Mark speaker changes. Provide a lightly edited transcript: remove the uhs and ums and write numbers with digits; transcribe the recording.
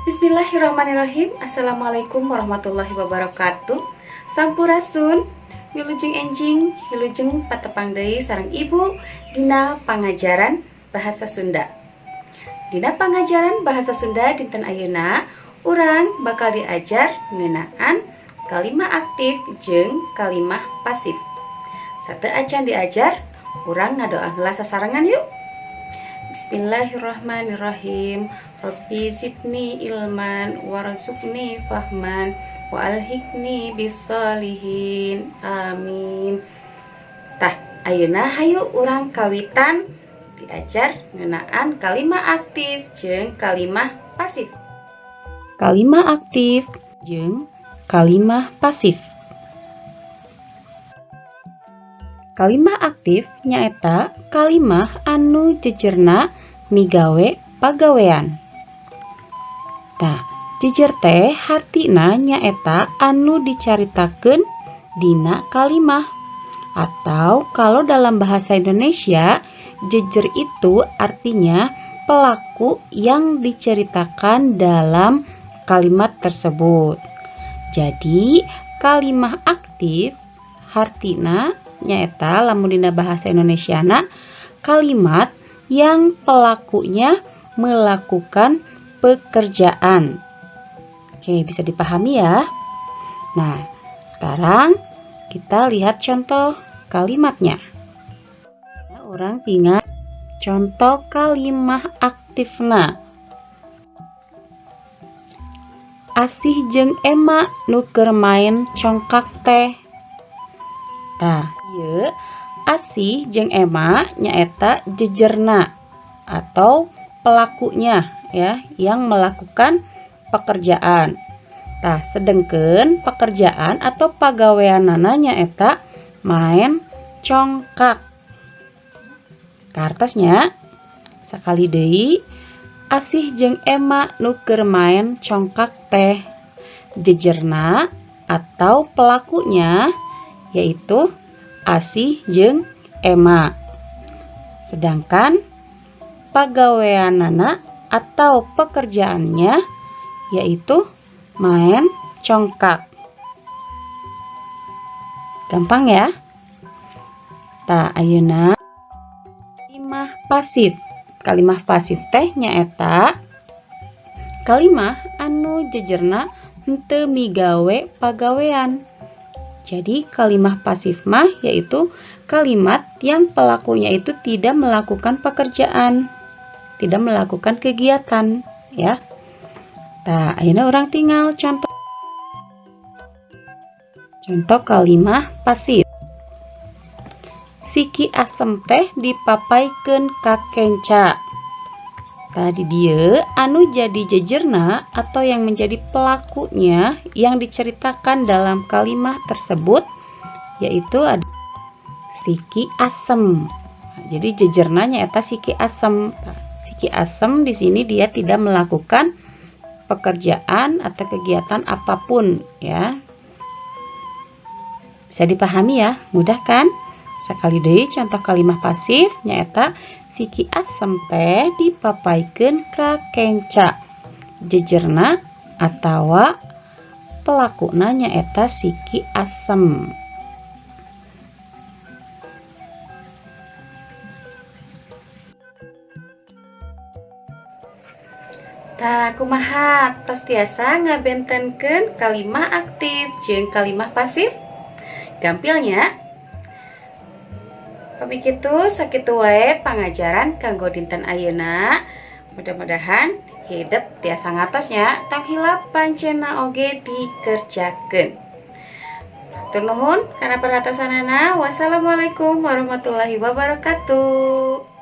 Speaker 1: Bismillahirrahmanirrahim. Assalamualaikum warahmatullahi wabarakatuh. Sampurasun, wilujeng enjing, wilujeng patepang deui sareng Ibu dina pangajaran bahasa Sunda. Dina pangajaran bahasa Sunda dinten ayeuna urang bakal diajar ngeunaan kalimah aktif jeung kalimah pasif. Sateu acan diajar, urang ngadoa heula sasarengan yuk. Bismillahirrahmanirrahim. Rabbi zidni ilman warzuqni fahman wa alhiqni bisolihin. Amin. Tah, ayeuna hayu urang kawitan diajar ngeunaan kalimah aktif jeung kalimah pasif. Kalimah aktif jeung kalimah pasif. Kalimah aktif nyaeta kalimah anu jejerna migawe pagawean. Tah, jejer teh hartina nyaeta anu dicaritakeun dina kalimah. Atau kalau dalam bahasa Indonesia, jejer itu artinya pelaku yang diceritakan dalam kalimat tersebut. Jadi, kalimah aktif hartina nyaeta lamun dina bahasa Indonesiana kalimat yang pelakunya melakukan pekerjaan. Oke, bisa dipahami ya. Nah, sekarang kita lihat contoh kalimatnya. Nah, orang tinggal contoh kalimah aktifna. Asih jeung Ema nu keur main congkak teh. Tah, ieu Asih jeung Ema nyaeta jejerna atau pelakunya ya yang melakukan pekerjaan. Tah, sedengkeun pekerjaan atau pagaweanana nyaeta main congkak. Kartosnya sakali deui Asih jeung Ema nu keur main congkak teh. Jejerna atau pelakunya yaitu Asih jeung Ema. Sedangkan pagaweanana atau pekerjaannya yaitu main congkak. Gampang ya? Tah, ayeuna kalimah pasif. Kalimah pasif teh nyaeta kalimah anu jejerna henteu migawe pagawean. Jadi kalimah pasif mah yaitu kalimat yang pelakunya itu tidak melakukan pekerjaan, tidak melakukan kegiatan, ya. Nah, ayeuna urang tinggal contoh kalimah pasif. Siki asem teh dipapaikeun ka kenca. Tadi dia anu jadi jejerna atau yang menjadi pelakunya yang diceritakan dalam kalimah tersebut yaitu ada siki asem. Nah, jadi jejerna nyaeta siki asem. Nah, siki asem di sini dia tidak melakukan pekerjaan atau kegiatan apapun ya. Bisa dipahami ya, mudah kan? Sekali deui contoh kalimah pasif nyaeta siki asem teh dipapaikeun ka kenca. Jejerna atawa pelakuna nyaeta siki asem. Tah, kumaha tos tiasa ngabentenkeun kalimah aktif jeung kalimah pasif? Gampilnya pami kitu sakitu wae pangajaran kanggo dinten ayeuna. Mudah-mudahan hidup tiasa ngartosnya tong hilap pancena oge dikerjakeun. Hatur nuhun kana perhatosanana. Wassalamualaikum warahmatullahi wabarakatuh.